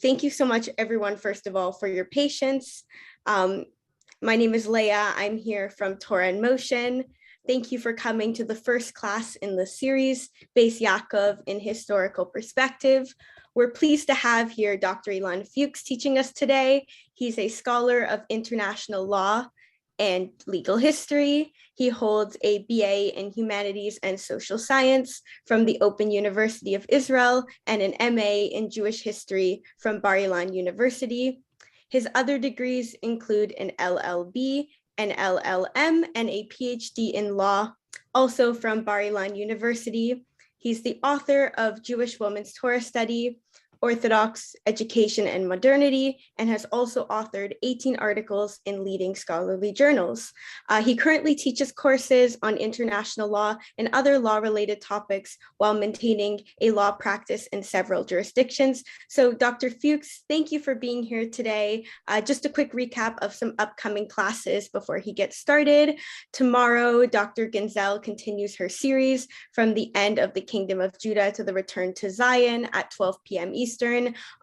thank you so much, everyone, first of all, for your patience. My name is Leah. I'm here from Torah in Motion. Thank you for coming to the first class in the series, Bais Yaakov in Historical Perspective. We're pleased to have here Dr. Ilan Fuchs teaching us today. He's a scholar of international law and legal history. He holds a BA in Humanities and Social Science from the Open University of Israel and an MA in Jewish History from Bar Ilan University. His other degrees include an LLB, an LLM, and a PhD in law, also from Bar Ilan University. He's the author of Jewish Women's Torah Study, Orthodox Education and Modernity, and has also authored 18 articles in leading scholarly journals. He currently teaches courses on international law and other law-related topics while maintaining a law practice in several jurisdictions. So Dr. Fuchs, thank you for being here today. Just a quick recap of some upcoming classes before he gets started. Tomorrow, Dr. Ginzel continues her series from the end of the Kingdom of Judah to the return to Zion at 12 p.m. Eastern.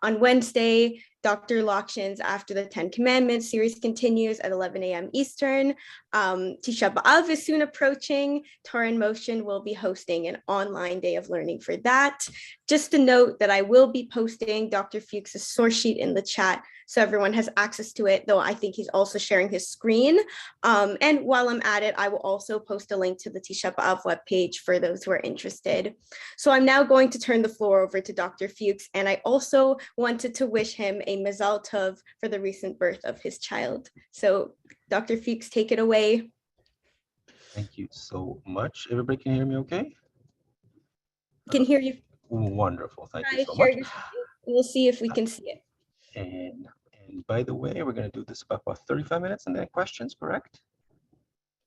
On Wednesday, Dr. Lokshin's After the 10 Commandments series continues at 11 a.m. Eastern. Tisha B'Av is soon approaching. Torah in Motion will be hosting an online day of learning for that. Just to note that I will be posting Dr. Fuchs' source sheet in the chat so everyone has access to it, though I think he's also sharing his screen. And while I'm at it, I will also post a link to the Tisha B'Av webpage for those who are interested. So I'm now going to turn the floor over to Dr. Fuchs, and I also wanted to wish him a Mazal Tov for the recent birth of his child. So Dr. Fuchs, take it away. Thank you so much. Everybody can hear me okay? Can hear you. Wonderful. Thank you so much. We'll see if we can see it. And by the way, we're going to do this about 35 minutes and then questions, correct?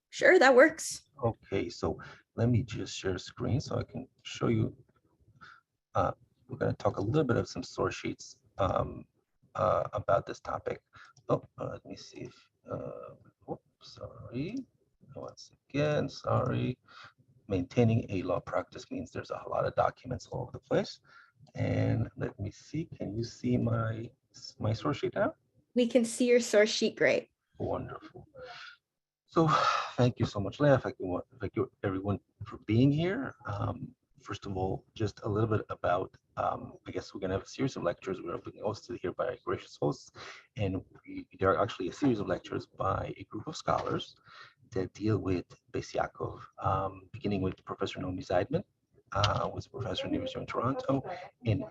Sure, that works. Okay, so let me just share screen so I can show you. We're going to talk a little bit of some source sheets about this topic. Let me see if, sorry, once again, sorry. Maintaining a law practice means there's a lot of documents all over the place. And let me see, can you see my source sheet now? We can see your source sheet, great. Wonderful. So thank you so much, Leah. Thank you everyone for being here. First of all, just a little bit about, I guess we're going to have a series of lectures. We're being hosted here by gracious hosts, and there are actually a series of lectures by a group of scholars that deal with Bais Yaakov, beginning with Professor Naomi Zeidman, who's a professor in the University of Toronto, and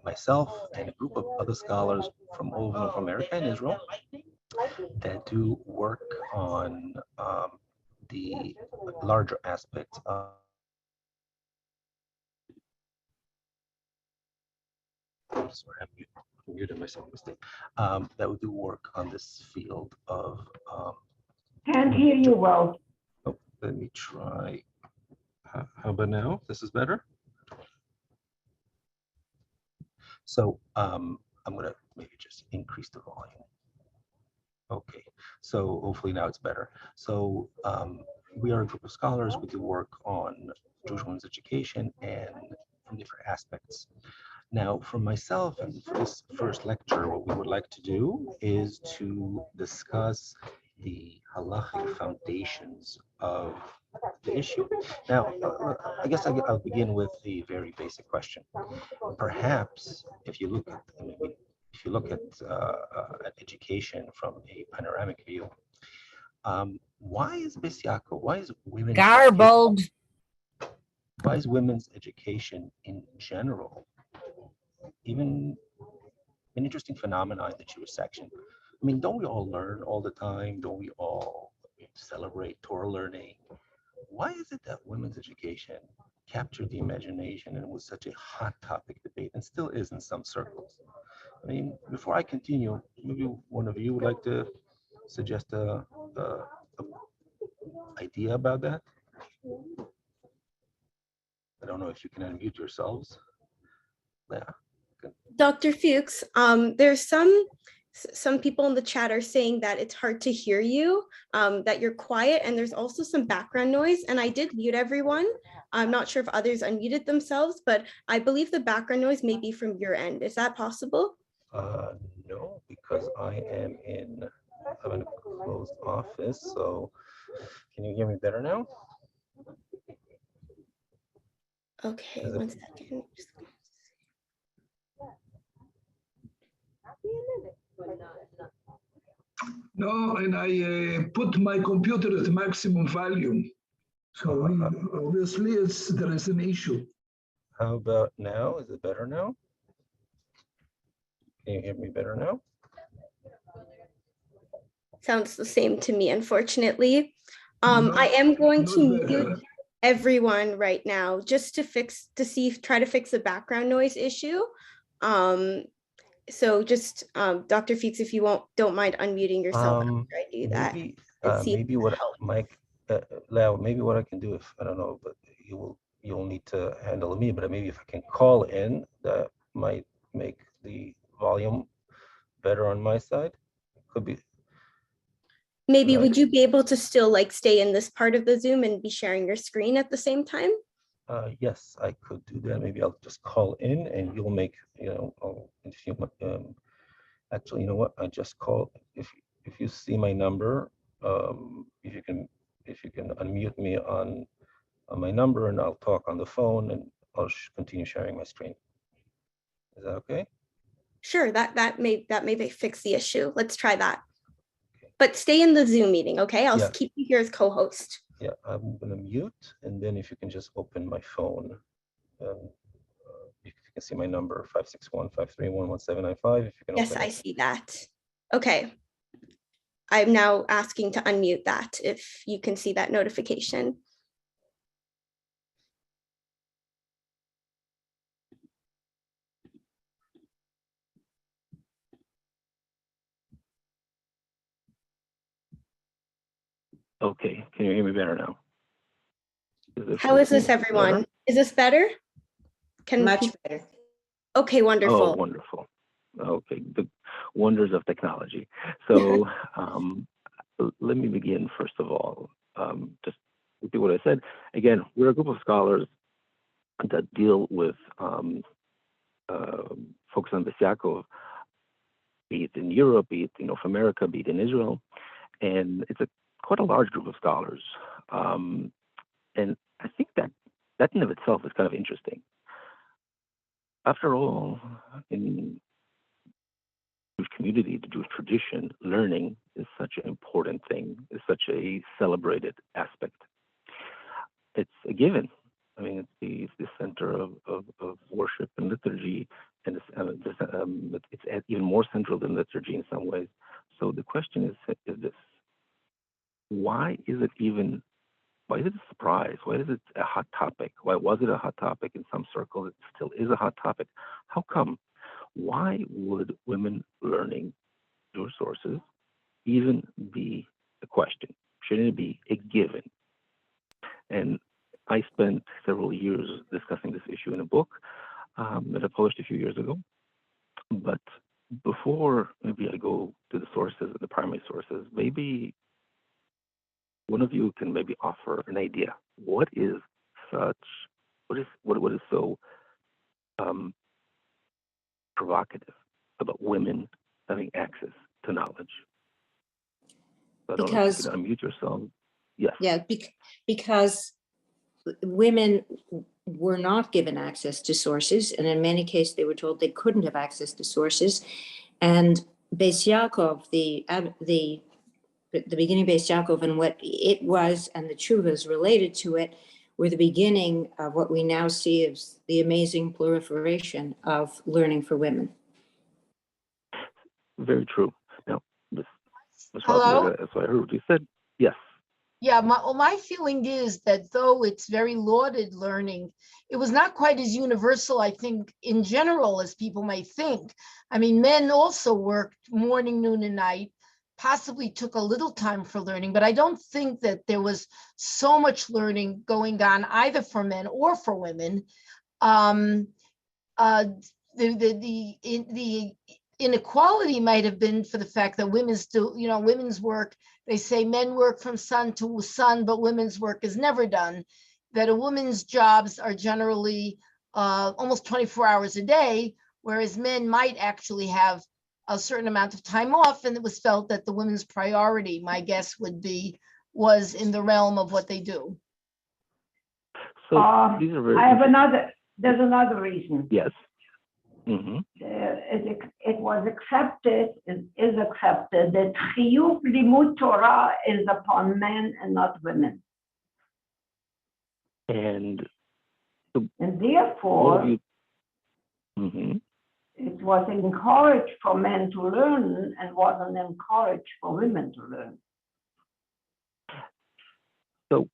myself and a group of other scholars from all over North America and Israel that do work on the larger aspects of sorry, I'm muted myself, mistake. That would do work on this field of. Can't hear you well. Oh, let me try. How about now? This is better. So I'm gonna maybe just increase the volume. Okay, so hopefully now it's better. So we are a group of scholars. We do work on Jewish women's education and from different aspects. Now, for myself and for this first lecture, what we would like to do is to discuss the halachic foundations of the issue. Now, I guess I'll begin with a very basic question. Perhaps if you look at education from a panoramic view, why is Bais Yaakov? Why is women garbled? Why is women's education in general even an interesting phenomenon in the Jewish section? I mean, don't we all learn all the time? Don't we all celebrate Torah learning? Why is it that women's education captured the imagination and was such a hot topic debate and still is in some circles? I mean, before I continue, maybe one of you would like to suggest a idea about that? I don't know if you can unmute yourselves. Yeah. Dr. Fuchs, there's some people in the chat are saying that it's hard to hear you, that you're quiet, and there's also some background noise. And I did mute everyone. I'm not sure if others unmuted themselves, but I believe the background noise may be from your end. Is that possible? No, because I'm in a closed office, so can you hear me better now? Okay, Is it- 1 second. No, and I put my computer at maximum volume. So obviously there is an issue. How about now? Is it better now? Can you hear me better now? Sounds the same to me, unfortunately. Not- I am going not to better. mute everyone right now just to try to fix the background noise issue. So just Dr. Fuchs, if you don't mind unmuting yourself after I do that. Maybe and see if maybe that what helps. Mike Lau, maybe what I can do, if I don't know, but you'll need to handle me, but maybe if I can call in, that might make the volume better on my side. Could be. Maybe Right. would you be able to still like stay in this part of the Zoom and be sharing your screen at the same time? Yes, I could do that. Maybe I'll just call in and you'll make, if you, actually, you know what? I just called. If you see my number, if you can unmute me on my number, and I'll talk on the phone, and I'll continue sharing my screen. Is that okay? Sure, that may fix the issue. Let's try that. But stay in the Zoom meeting, okay? I'll Yeah. keep you here as co-host. Yeah, I'm gonna mute, and then if you can just open my phone, if you can see my number, 561-531-1795. If you can Yes, open I it. see that. Okay. I'm now asking to unmute that if you can see that notification. Okay, can you hear me better now? How is this, better? everyone? Is this better? Much better. Okay, wonderful. Oh, wonderful. Okay, the wonders of technology. So let me begin, first of all. Just repeat what I said. Again, we're a group of scholars that deal with focus on Bais Yaakov, be it in Europe, be it in North America, be it in Israel. And it's quite a large group of scholars. And I think that in of itself is kind of interesting. After all, in the Jewish community, the Jewish tradition, learning is such an important thing, is such a celebrated aspect. It's a given. I mean, it's the center of worship and liturgy, and it's even more central than liturgy in some ways. So the question is this: why is it a surprise? Why is it a hot topic? Why was it a hot topic in some circles? It still is a hot topic. How come? Why would women learning Jewish sources even be a question? Shouldn't it be a given? And I spent several years discussing this issue in a book that I published a few years ago. But before maybe I go to the sources, the primary sources, maybe one of you can maybe offer an idea. What is so provocative about women having access to knowledge? So I don't know if you can unmute yourself. Yes. Yeah, because women were not given access to sources, and in many cases they were told they couldn't have access to sources. And Bais Yaakov, the beginning of Bais Yaakov and what it was, and the Tshuvas related to it, were the beginning of what we now see as the amazing proliferation of learning for women. Very true. Now, Ms. Hello? That's what I heard what you said. Yes. Yeah, my feeling is that though it's very lauded learning, it was not quite as universal, I think, in general, as people might think. I mean, men also worked morning, noon, and night, possibly took a little time for learning, but I don't think that there was so much learning going on either for men or for women. The inequality might have been for the fact that women's work, they say men work from sun to sun, but women's work is never done. That a woman's jobs are generally almost 24 hours a day, whereas men might actually have a certain amount of time off, and it was felt that the women's priority, my guess would be, was in the realm of what they do. So these are very There's another reason. yes. Mm-hmm. It was accepted, it is accepted that chiyuv limud Torah is upon men and not women. And And all therefore, of you, mm-hmm. it was encouraged for men to learn and wasn't encouraged for women to learn. So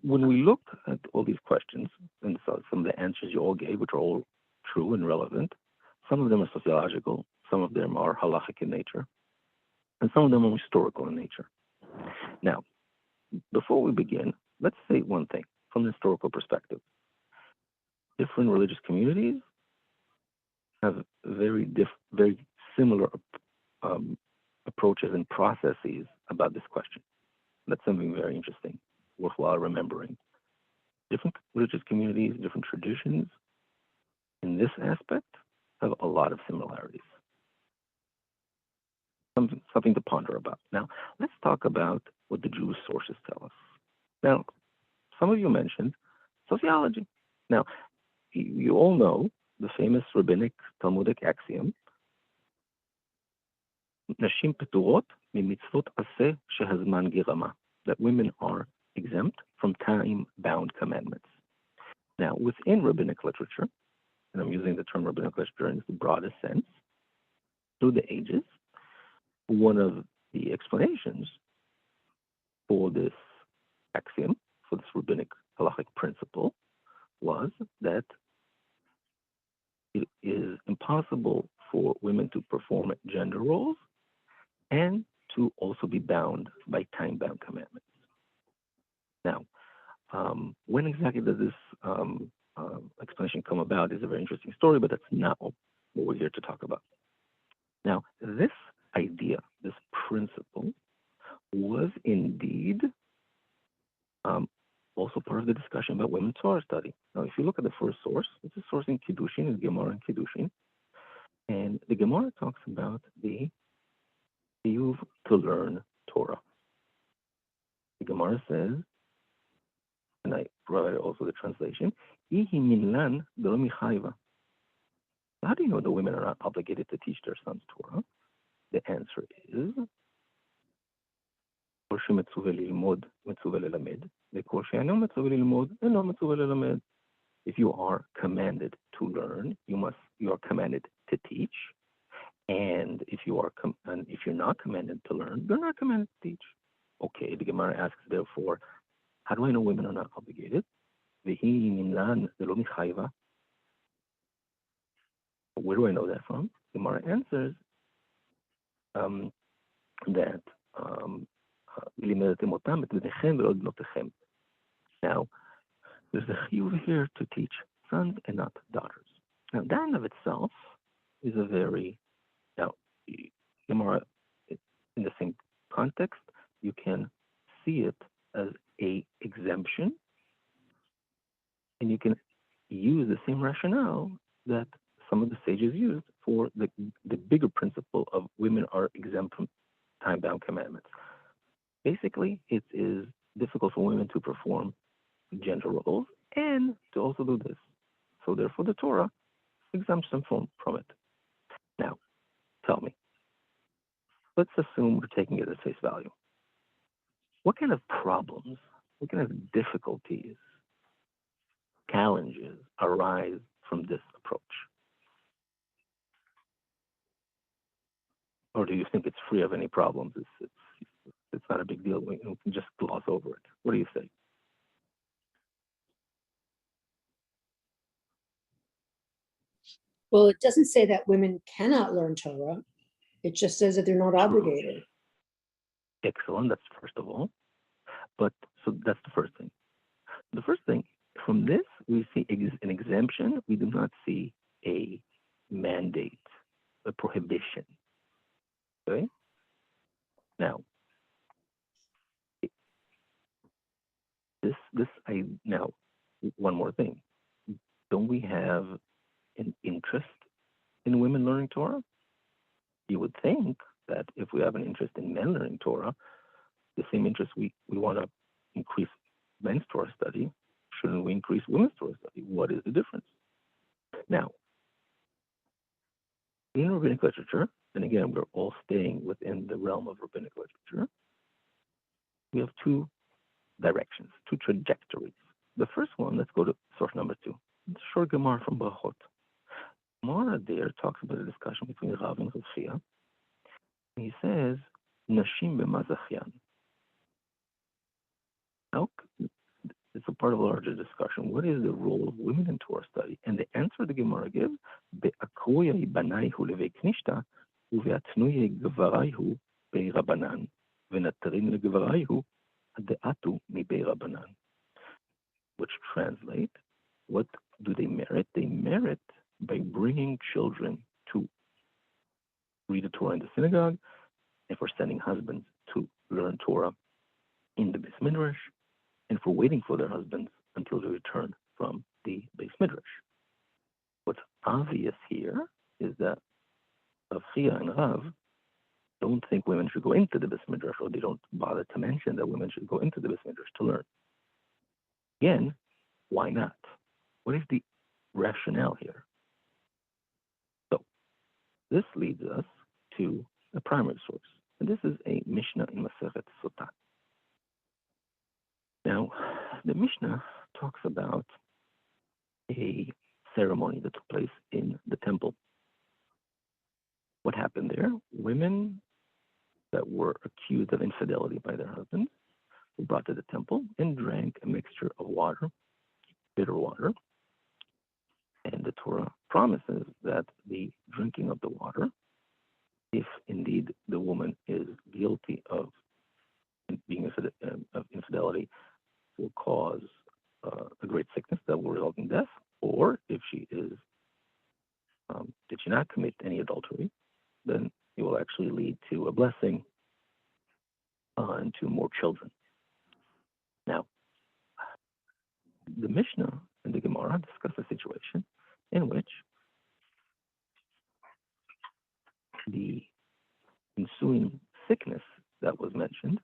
when we look at all these questions, and so some of the answers you all gave, which are all true and relevant, some of them are sociological, some of them are halachic in nature, and some of them are historical in nature. Now, before we begin, let's say one thing from the historical perspective. Different religious communities have very similar approaches and processes about this question. That's something very interesting, worthwhile remembering. Different religious communities, different traditions, in this aspect, have a lot of similarities. Something to ponder about. Now, let's talk about what the Jewish sources tell us. Now, some of you mentioned sociology. Now, you all know the famous rabbinic Talmudic axiom, Nashim peturot mimitzvot aseh shehazman girama, that women are exempt from time-bound commandments. Now, within rabbinic literature, and I'm using the term rabbinic literature in the broadest sense, through the ages, one of the explanations for this axiom, for this rabbinic halachic principle, was that it is impossible for women to perform gender roles and to also be bound by time-bound commandments. Now, when exactly does this explanation come about is a very interesting story, but that's not what we're here to talk about. Now, this idea, this principle, was indeed also part of the discussion about women's Torah study. Now, if you look at the first source, it's a source in Kiddushin, in Gemara and Kiddushin, and the Gemara talks about the chiyuv to learn Torah. The Gemara says, and I provide also the translation, Ihi minlan v'lo michayva. How do you know the women are not obligated to teach their sons Torah? The answer is, כל שמצווה ללמוד, מצווה ללמד, וכל שאינו מצווה ללמוד, אינו מצווה ללמד. If you are commanded to learn, you are commanded to teach. And if you're not commanded to learn, you're not commanded to teach. Okay, the Gemara asks, therefore, how do I know women are not obligated? V'hi minlan v'lo michayva. Where do I know that from? The Gemara answers that now, there's a chiyuv here to teach sons and not daughters. Now, that in of itself is a very, now, Gemara, in the same context, you can see it as a exemption, and you can use the same rationale that some of the sages used for the bigger principle of women are exempt from time-bound commandments. Basically, it is difficult for women to perform gender roles and to also do this. So therefore, the Torah exempts them from it. Now, tell me, let's assume we're taking it at face value. What kind of problems, what kind of difficulties, challenges arise from this approach? Or do you think it's free of any problems? It's not a big deal. We can just gloss over it. What do you think? Well, it doesn't say that women cannot learn Torah. It just says that they're not obligated. Excellent. That's first of all. But so that's the first thing. The first thing, from this, we see an exemption. We do not see a mandate, a prohibition. Okay? Now, now, one more thing. Don't we have an interest in women learning Torah? You would think that if we have an interest in men learning Torah, the same interest we want to increase men's Torah study, shouldn't we increase women's Torah study? What is the difference? Now, in rabbinic literature, and again, we're all staying within the realm of rabbinic literature, we have two directions, two trajectories. The first one, let's go to source number 2. The short Gemara from Brachot. Gemara there talks about a discussion between Rav and Rav Chia. He says, Nashim b'mazachyan. Now, it's a part of a larger discussion. What is the role of women in Torah study? And the answer the Gemara gives, Be'akroyai banaihu levei knishta, uve'atnuyai gvaraihu bei rabanan, ve'natarin legvaraihu ade'atu mi bei rabanan. Which translate, what do they merit? They merit by bringing children to read the Torah in the synagogue, and for sending husbands to learn Torah in the Beis Midrash, and for waiting for their husbands until they return from the Beis Midrash. What's obvious here is that Rav Chia and Rav don't think women should go into the Beis Midrash, or they don't bother to mention that women should go into the Beis Midrash to learn. Again, why not? What is the rationale here? So, this leads us to the primary source, and this is a Mishnah in Masechet Sotah. Now, the Mishnah talks about a ceremony that took place in the temple. What happened there? Women that were accused of infidelity by their husbands were brought to the temple and drank a mixture of water, bitter water. And the Torah promises that the drinking of the water, if indeed the woman is guilty of being of infidelity, will cause a great sickness that will result in death, or if she is did she not commit any adultery, then it will actually lead to a blessing and to more children. Now, the Mishnah and the Gemara discuss a situation in which the ensuing sickness that was mentioned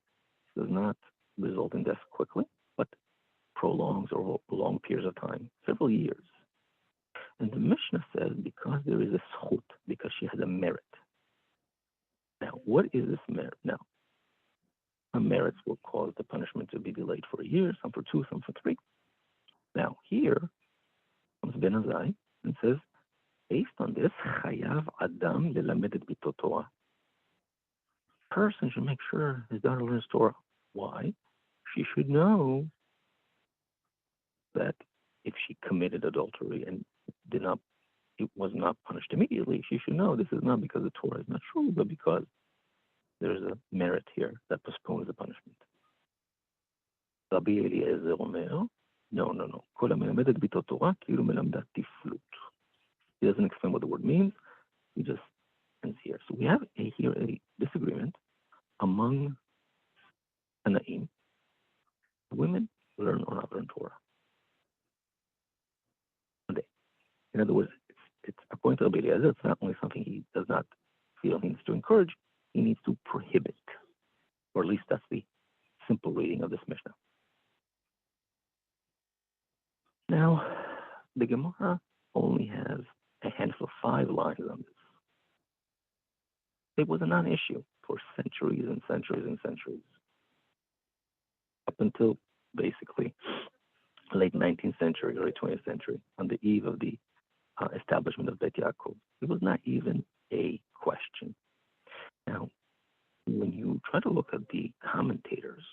does not result in death quickly, but prolongs over long periods of time, several years. And the Mishnah says because there is a schut, because she has a merit. Now, what is this merit? Now, some merits will cause the punishment to be delayed for a year, some for 2, some for 3. Now, here comes Ben Azai and says, based on this, chayav adam lelamed et bito Torah. Person should make sure his daughter learns Torah. Why? She should know that if she committed adultery and it was not punished immediately, she should know this is not because the Torah is not true, but because there's a merit here that postpones the punishment. Rabbi Eliezer Omer, no. Kol hamelamedet bito Torah ki'ilu melamdat tiflut. He doesn't explain what the word means. He just ends here. So we have here a disagreement among Tanaim. Women learn or not learn Torah. In other words, it's according to Rabbi Eliezer, it's not only something he does not feel he needs to encourage, he needs to prohibit. Or at least that's the simple reading of this Mishnah. Now, the Gemara only has a handful of 5 lines on this. It was a non-issue for centuries and centuries and centuries. Up until basically late 19th century, early 20th century, on the eve of the establishment of Beit Yaakov. It was not even a question. Now, when you try to look at the commentators,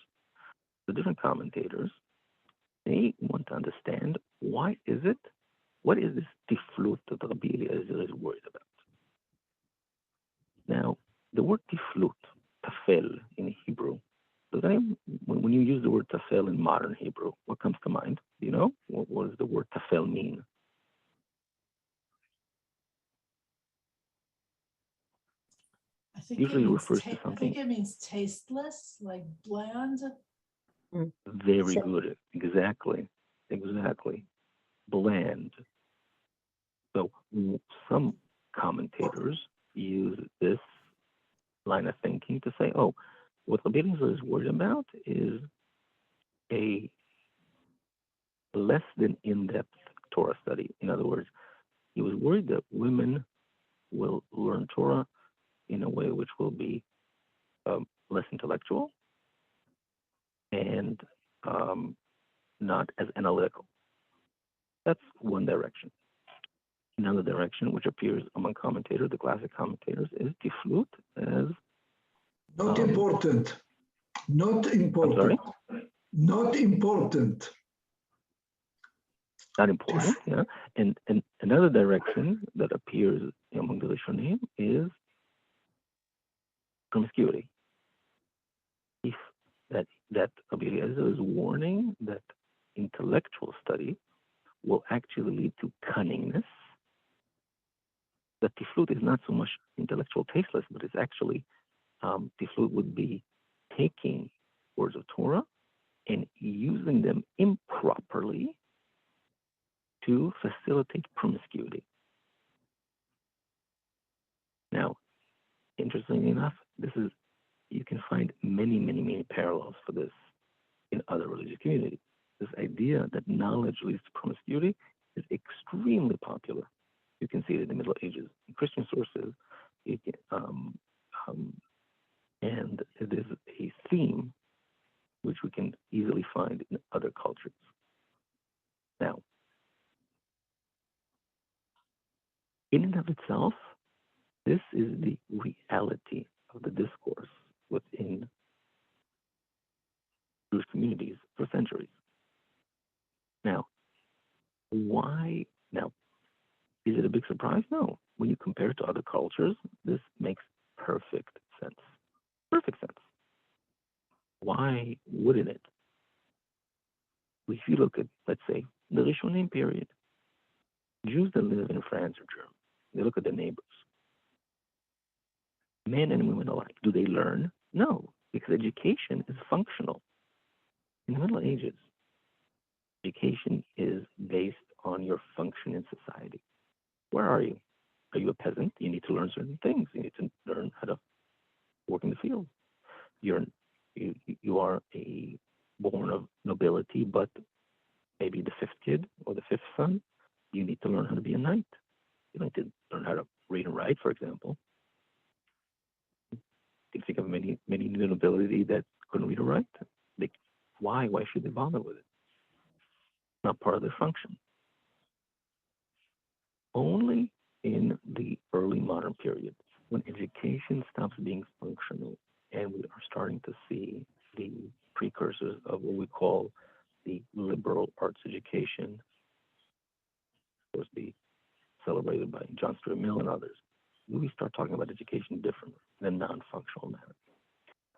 the different commentators, they want to understand what is this tiflut that Rabbi Eliezer is worried about. Now, the word tiflut, tafel in Hebrew, when you use the word tafel in modern Hebrew, what comes to mind? Do you know? What does the word tafel mean? I think Usually it means refers to something. I think it means tasteless, like bland. Very good. Exactly. Bland. So some commentators use this line of thinking to say, oh, what Rabbi Eliezer is worried about is a less than in-depth Torah study. In other words, he was worried that women will learn Torah in a way which will be less intellectual and not as analytical. That's one direction. Another direction, which appears among commentators, the classic commentators, is tiflut as Not important. Not important. sorry? Not important. Not important, yeah. And another direction that appears among the Rishonim is promiscuity. If that Rabbi Eliezer is warning that intellectual study will actually lead to cunningness. That tiflut is not so much intellectual tasteless, but it's actually tiflut would be taking words of Torah and using them improperly to facilitate promiscuity. Now, interestingly enough, you can find many parallels for this in other religious communities. This idea that knowledge leads to promiscuity is extremely popular. You can see it in the Middle Ages in Christian sources, and it is a theme which we can easily find in other cultures. Now, in and of itself, this is the reality of the discourse within Jewish communities for centuries. Now, why? Now, is it a big surprise? No. When you compare it to other cultures, this makes perfect sense. Perfect sense. Why wouldn't it? If you look at, let's say, the Rishonim period, Jews that live in France or Germany, they look at their neighbors. Men and women alike. Do they learn? No, because education is functional. In the Middle Ages, education is based on your function in society. Where are you? Are you a peasant? You need to learn certain things. You need to learn how to work in the field. You are a born of nobility, but maybe the fifth kid or the fifth son. You need to learn how to be a knight. You need to learn how to read and write, for example. You can think of many in the nobility that couldn't read or write. Why? Why should they bother with it? Not part of their function. Only in the early modern period, when education stops being functional and we are starting to see the precursors of what we call the liberal arts education, of course, celebrated by John Stuart Mill and others, we start talking about education differently than non-functional matter.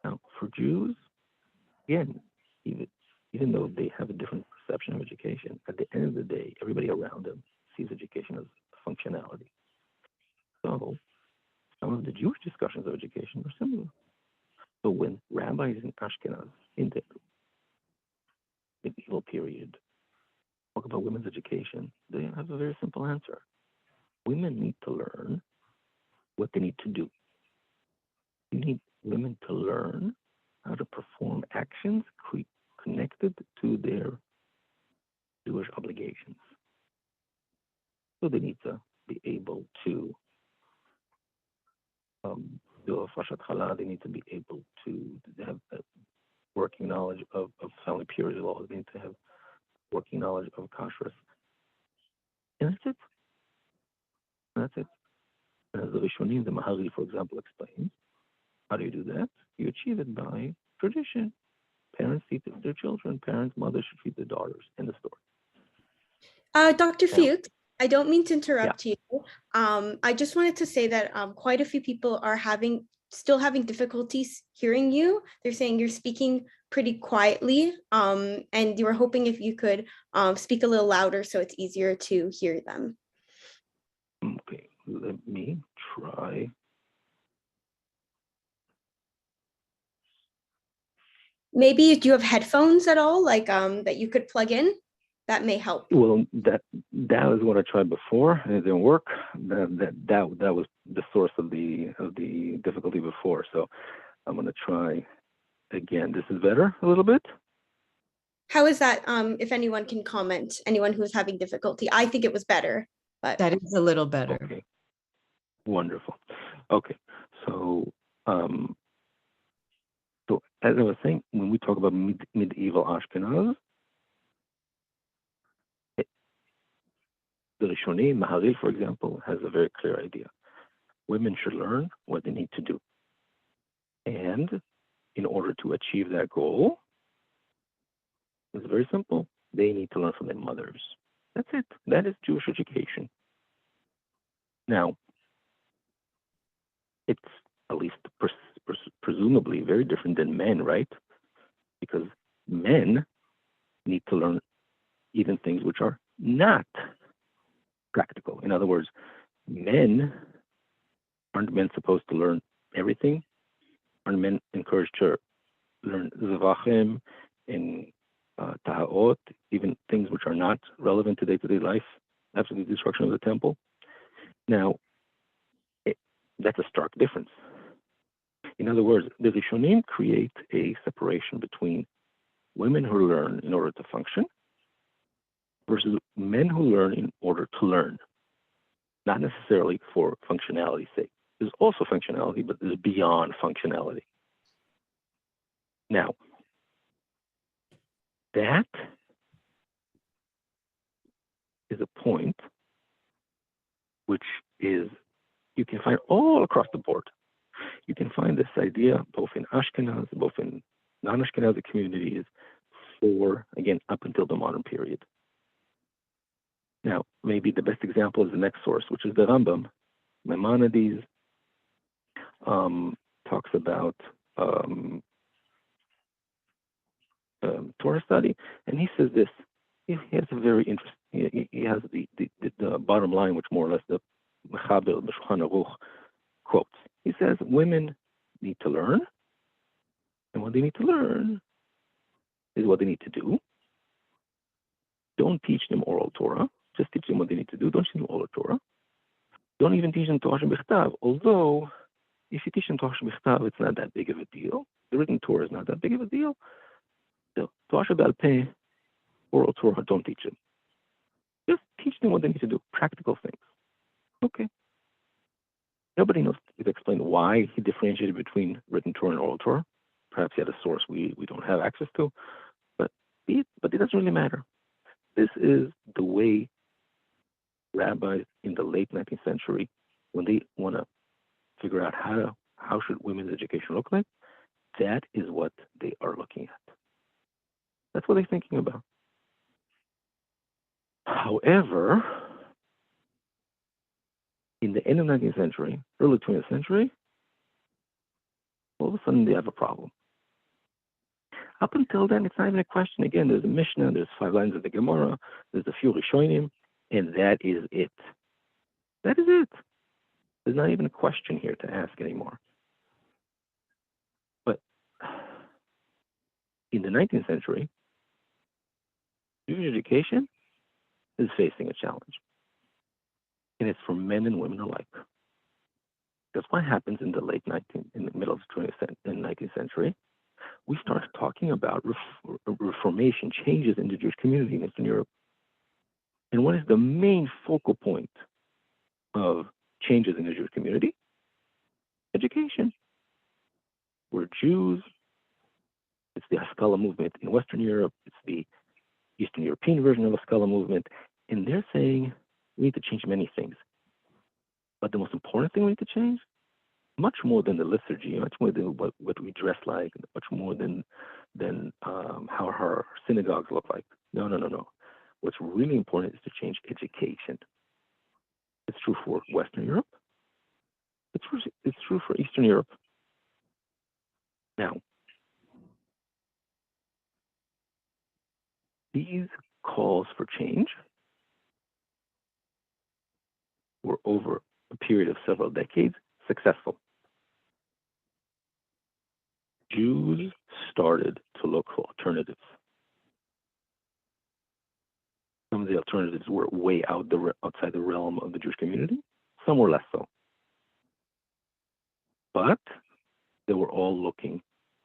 Now, for Jews, again, even though they have a different perception of education, at the end of the day, everybody around them sees education as functionality. So some of the Jewish discussions of education are similar. So when rabbis in Ashkenaz, in the medieval period, talk about women's education, they have a very simple answer. Women need to learn what they need to do. You need women to learn how to perform actions connected to their Jewish obligations. So they need to be able to do a fashat chala. They need to be able to have a working knowledge of family purity laws. They need to have working knowledge of kashrus. And that's it. That's it. And as the Rishonim, the Mahari, for example, explains, how do you do that? You achieve it by tradition. Parents teach their children. Mothers should teach their daughters. End of story. Dr. Fuchs, I don't mean to interrupt you. I just wanted to say that quite a few people are still having difficulties hearing you. They're saying you're speaking pretty quietly, and you were hoping if you could speak a little louder so it's easier to hear them. Okay, let me try. Maybe do you have headphones at all, like that you could plug in? That may help. Well, that was what I tried before, and it didn't work. That was the source of the difficulty before. So I'm going to try again. This is better a little bit. How is that? If anyone can comment, anyone who's having difficulty, I think it was better, but That is a little better. Okay, wonderful. Okay, so so as I was saying, when we talk about medieval Ashkenaz, the Rishonim, Maharil, for example, has a very clear idea. Women should learn what they need to do. And in order to achieve that goal, it's very simple. They need to learn from their mothers. That's it. That is Jewish education. Now, it's at least presumably very different than men, right? Because men need to learn even things which are not practical. In other words, aren't men supposed to learn everything? Aren't men encouraged to learn Zavachim and Tahaot, even things which are not relevant to day-to-day life after the destruction of the temple? Now, that's a stark difference. In other words, the Rishonim create a separation between women who learn in order to function versus men who learn in order to learn, not necessarily for functionality's sake. There's also functionality, but there's beyond functionality. Now, that is a point which is, you can find all across the board. You can find this idea both in Ashkenaz, both in non-Ashkenazi communities, again, up until the modern period. Now, maybe the best example is the next source, which is the Rambam. Maimonides talks about Torah study, and he says this. He has a very interesting. He has the bottom line, which more or less the Mechaber, the Shulchan Aruch quotes. He says women need to learn, and what they need to learn is what they need to do. Don't teach them oral Torah. Just teach them what they need to do. Don't teach them oral Torah. Don't even teach them Torah Shebechtav. Although, if you teach them Torah Shebechtav, it's not that big of a deal. The written Torah is not that big of a deal. So, Torah Shebal Peh, oral Torah, don't teach them. Just teach them what they need to do. Practical things. Okay. Nobody knows to explain why he differentiated between written Torah and oral Torah. Perhaps he had a source we don't have access to, but it doesn't really matter. This is the way rabbis in the late 19th century, when they want to figure out how should women's education look like, that is what they are looking at. That's what they're thinking about. However, in the end of the 19th century, early 20th century, all of a sudden they have a problem. Up until then, it's not even a question. Again, there's a Mishnah, there's 5 lines of the Gemara, there's a few Rishonim, and that is it. That is it. There's not even a question here to ask anymore. But in the 19th century, Jewish education is facing a challenge. And it's for men and women alike. That's what happens in the middle of the 19th century. We started talking about reformation, changes in the Jewish community in Eastern Europe. And what is the main focal point of changes in the Jewish community? Education. We're Jews. It's the Haskalah movement in Western Europe. It's the Eastern European version of the Haskalah movement. And they're saying we need to change many things. But the most important thing we need to change, much more than the liturgy, much more than what we dress like, much more than how our synagogues look like. No. What's really important is to change education. It's true for Western Europe. It's true for Eastern Europe. Now, these calls for change were over a period of several decades successful. Jews started to look for alternatives. of the alternatives were way outside the realm of the Jewish community. Some were less so. But they were all looking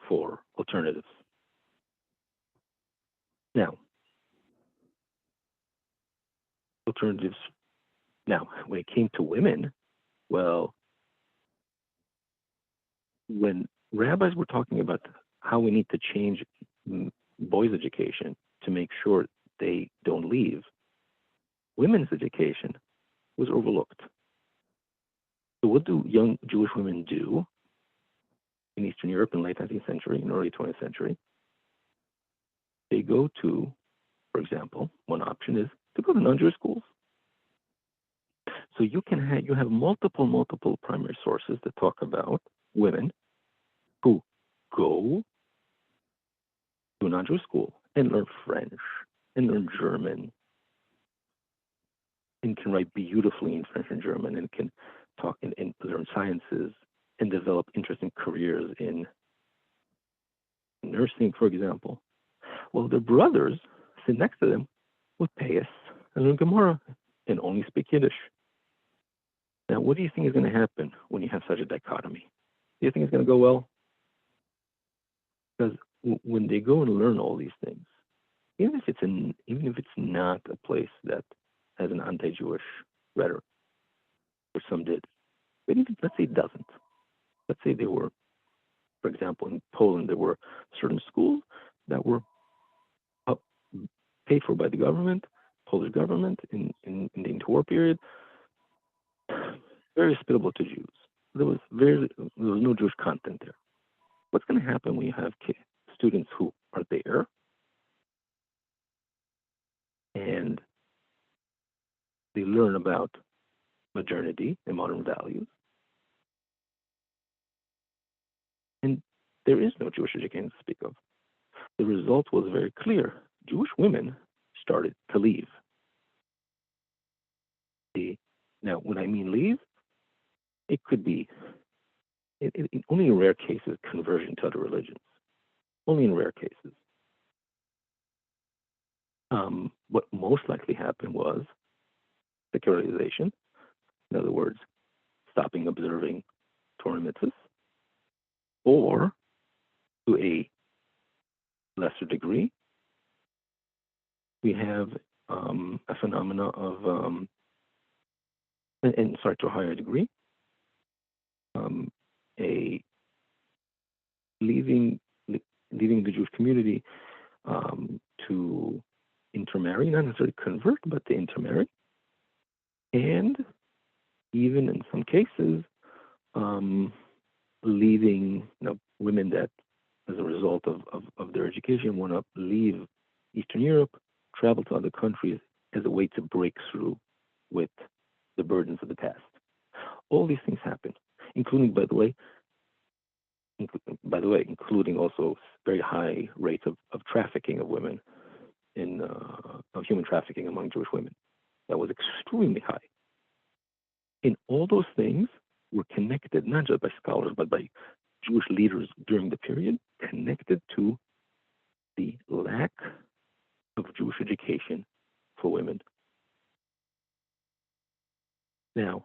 for alternatives. Now, alternatives. Now, when it came to women, well, when rabbis were talking about how we need to change boys' education to make sure they don't leave, women's education was overlooked. So what do young Jewish women do in Eastern Europe in late 19th century and early 20th century? They go to, for example, one option is to go to non-Jewish schools. So you have multiple primary sources that talk about women who go to a non-Jewish school and learn French and learn German and can write beautifully in French and German and can talk and learn sciences and develop interesting careers in nursing, for example. Well, their brothers sit next to them with Bais and learn Gemara and only speak Yiddish. Now, what do you think is going to happen when you have such a dichotomy? Do you think it's going to go well? Because when they go and learn all these things, even if it's not a place that has an anti-Jewish rhetoric, which some did, but even let's say it doesn't. Let's say they were, for example, in Poland, there were certain schools that were paid for by the government, Polish government, in the interwar period, very hospitable to Jews. There was no Jewish content there. What's going to happen when you have students who are there and they learn about modernity and modern values, and there is no Jewish education to speak of? The result was very clear. Jewish women started to leave. Now, when I mean leave, it could be, only in rare cases, conversion to other religions. Only in rare cases. What most likely happened was secularization. In other words, stopping observing Torah mitzvahs, or to a lesser degree, we have a phenomena of, to a higher degree, a leaving the Jewish community to intermarry, not necessarily convert, but to intermarry, and even in some cases, leaving women that, as a result of their education, want to leave Eastern Europe, travel to other countries as a way to break through with the burdens of the past. All these things happen, including, by the way, including also very high rates of trafficking of women, of human trafficking among Jewish women. That was extremely high. And all those things were connected, not just by scholars, but by Jewish leaders during the period, connected to the lack of Jewish education for women. Now,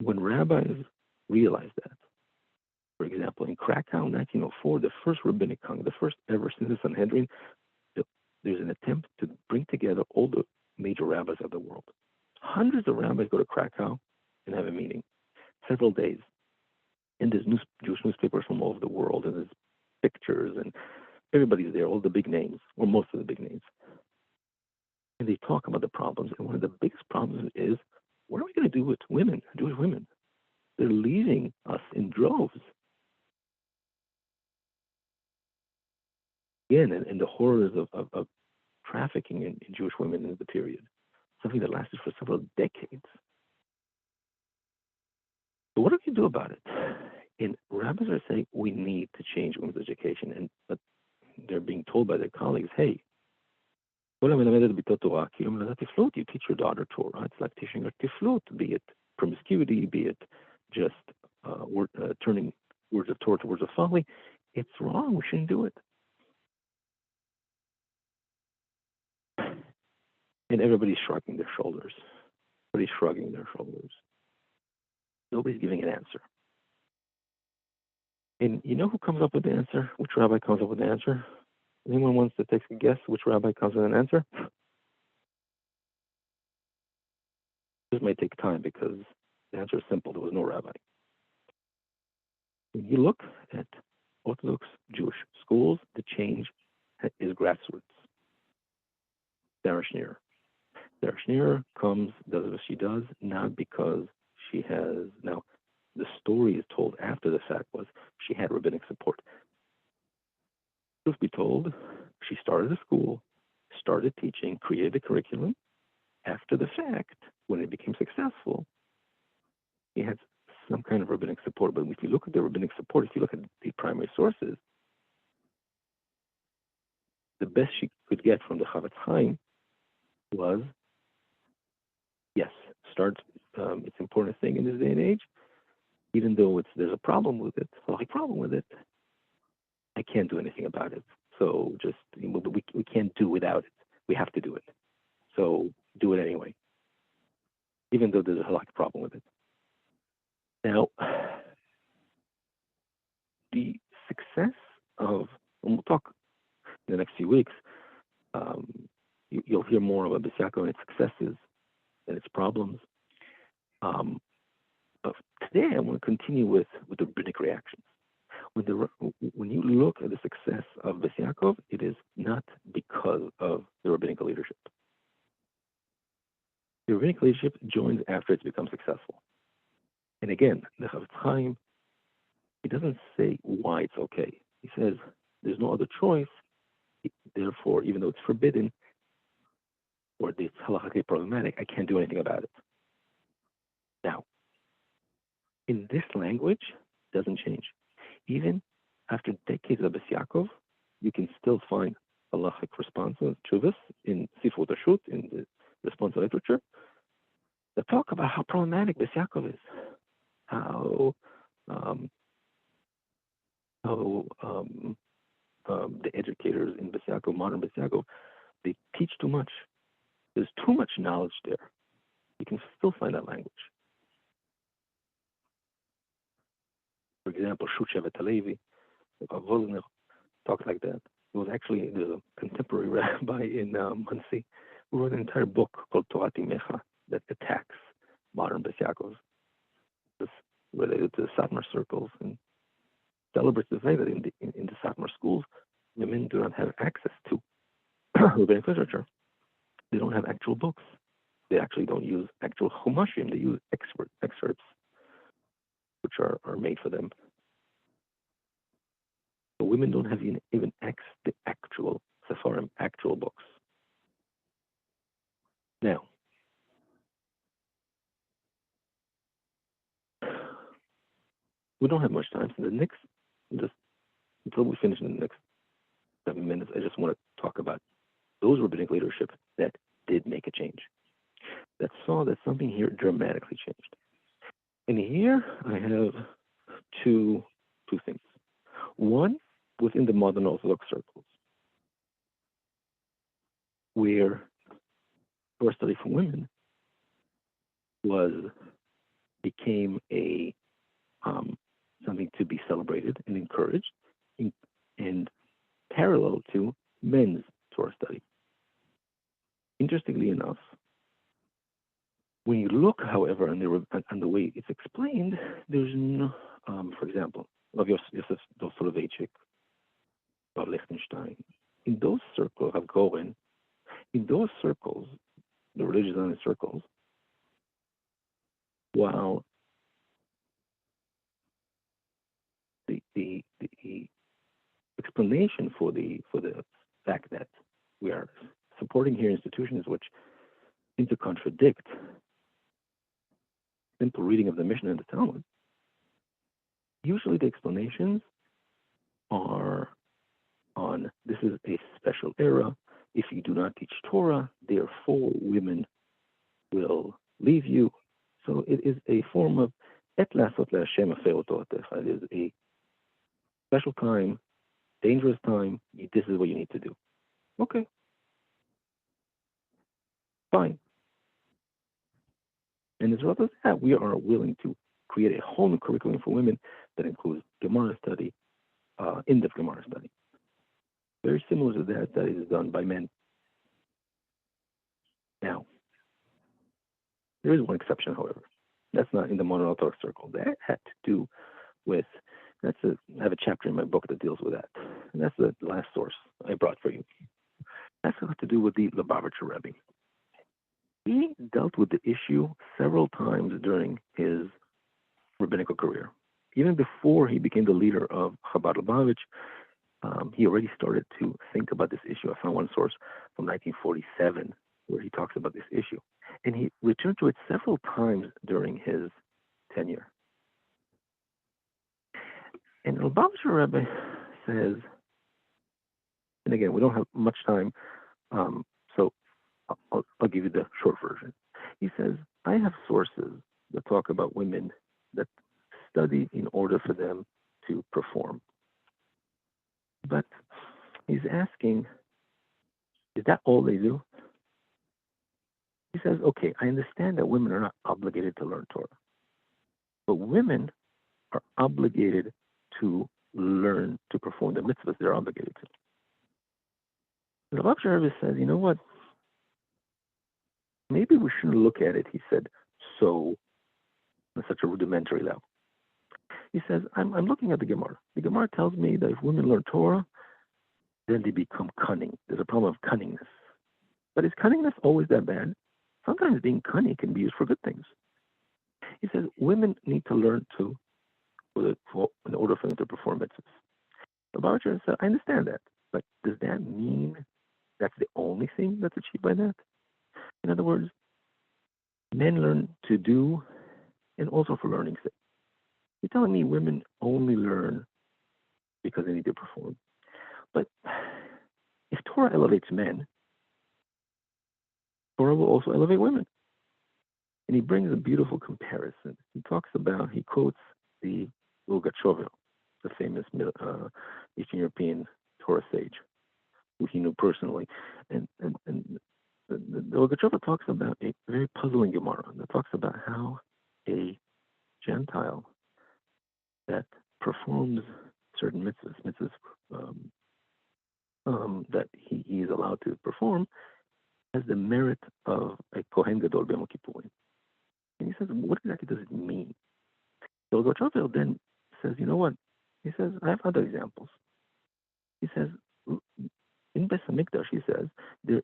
when rabbis realized that, for example, in Krakow, 1904, the first Rabbinic Congress, the first ever since the Sanhedrin, there's an attempt to bring together all the major rabbis of the world. Hundreds of rabbis go to Krakow and have a meeting, several days. And there's Jewish newspapers from all over the world, and there's pictures, and everybody's there, all the big names, or most of the big names. And they talk about the problems, and one of the biggest problems is, what are we going to do with women, Jewish women? They're leaving us in droves. Again, and the horrors of trafficking in Jewish women in the period, something that lasted for several decades. So what do we do about it? And rabbis are saying we need to change women's education, but they're being told by their colleagues, hey, you teach your daughter Torah. It's like teaching her tiflut, be it promiscuity, be it just turning words of Torah to words of folly. It's wrong. We shouldn't do it. And everybody's shrugging their shoulders. Everybody's shrugging their shoulders. Nobody's giving an answer. And you know who comes up with the answer? Which rabbi comes up with the answer? Anyone wants to take a guess which rabbi comes with an answer? This may take time because the answer is simple. There was no rabbi. When you look at Orthodox Jewish schools, the change is grassroots. Sarah Schneer. Sarah Schneer comes, does what she does, not because she has, now the story is told after the fact was she had rabbinic support. Truth be told, she started a school, started teaching, created a curriculum. After the fact, when it became successful, he had some kind of rabbinic support. But if you look at the rabbinic support, if you look at the primary sources, the best she could get from the Chavetz Chaim was, yes, start. It's an important thing in this day and age, even though there's a problem with it, a problem with it. I can't do anything about it. So just we can't do without it. We have to do it. So do it anyway, even though there's a halakhic problem with it. Now, the success of, and we'll talk in the next few weeks, you'll hear more about Bais Yaakov and its successes and its problems. But today I want to continue with the rabbinic reactions. When you look at the success of Bais Yaakov, it is not because of the rabbinic leadership. The rabbinic leadership joins after it's become successful. And again, the Chavetz Chaim, he doesn't say why it's okay. He says there's no other choice. Therefore, even though it's forbidden or it's halakhically problematic, I can't do anything about it. Now, in this language, it doesn't change. Even after decades of Bais Yaakov, you can still find halachic responses, tshuvas, in Sifrut Ashut, in the responsive literature, that talk about how problematic Bais Yaakov is, how the educators in Bais Yaakov, modern Bais Yaakov, they teach too much. There's too much knowledge there. You can still find that language. For example, Shuchevet Halevi, Volner talks like that. There's a contemporary rabbi in Muncie who wrote an entire book called Torah Timecha that attacks modern Bais Yaakov. It's related to the Satmar circles and celebrates the fact that in the Satmar schools, women do not have access to rabbinic literature. They don't have actual books. They actually don't use actual chumashim. They use excerpts, which are made for them. So women don't have even access to actual sefarim, actual books. Now, we don't have much time. So until we finish in the next 7 minutes, I just want to talk about those rabbinic leadership that did make a change, that saw that something here dramatically changed. And here I have two things. One, within the modern Orthodox circles, where Torah study for women became a something to be celebrated and encouraged, and parallel to men's Torah study. Interestingly enough, when you look, however, on the way it's explained, there's no, for example, of Yosef Soloveitchik, of Liechtenstein, in those circles of Goren, in those circles, the religious Zionist circles, while the explanation for the fact that we are supporting here institutions which seem to contradict simple reading of the Mishnah and the Talmud, usually the explanations are on this is a special era. If you do not teach Torah, therefore women will leave you. So it is a form of et lasot leHashem afer Toratecha. It is a special time, dangerous time. This is what you need to do. Okay. Fine. And as well as that, we are willing to create a whole new curriculum for women that includes Gemara study, in-depth Gemara study. Very similar to that is done by men. Now, there is one exception, however. That's not in the modern Orthodox circle. That had to do with, I have a chapter in my book that deals with that. And that's the last source I brought for you. That's got to do with the Lubavitcher Rebbe. He dealt with the issue several times during his rabbinical career. Even before he became the leader of Chabad Lubavitch, he already started to think about this issue. I found one source from 1947 where he talks about this issue. And he returned to it several times during his tenure. And the Lubavitcher Rebbe says, and again, we don't have much time, so I'll give you the short version. He says, I have sources that talk about women that study in order for them to perform. But he's asking, is that all they do? He says, okay, I understand that women are not obligated to learn Torah, but women are obligated to learn to perform the mitzvahs they're obligated to. The Lubavitcher Rebbe says, you know what? Maybe we shouldn't look at it, he said, so on such a rudimentary level. He says, I'm looking at the Gemara. The Gemara tells me that if women learn Torah, then they become cunning. There's a problem of cunningness. But is cunningness always that bad? Sometimes being cunning can be used for good things. He says, women need to learn in order for them to perform mitzvahs. The Lubavitcher said, I understand that, but does that mean that's the only thing that's achieved by that? In other words, men learn to do and also for learning's sake. You're telling me women only learn because they need to perform. But if Torah elevates men, Torah will also elevate women. And he brings a beautiful comparison. He quotes the Lugachov, the famous Eastern European Torah sage, who he knew personally. And the Lugachov talks about a very puzzling Gemara that talks about how a Gentile that performs certain mitzvahs that he is allowed to perform, has the merit of a Kohen Gadol B'Yom Kippurim. And he says, what exactly does it mean? So Lugachov then says, you know what? He says, I have other examples. He says, in Beis Hamikdash, he says, the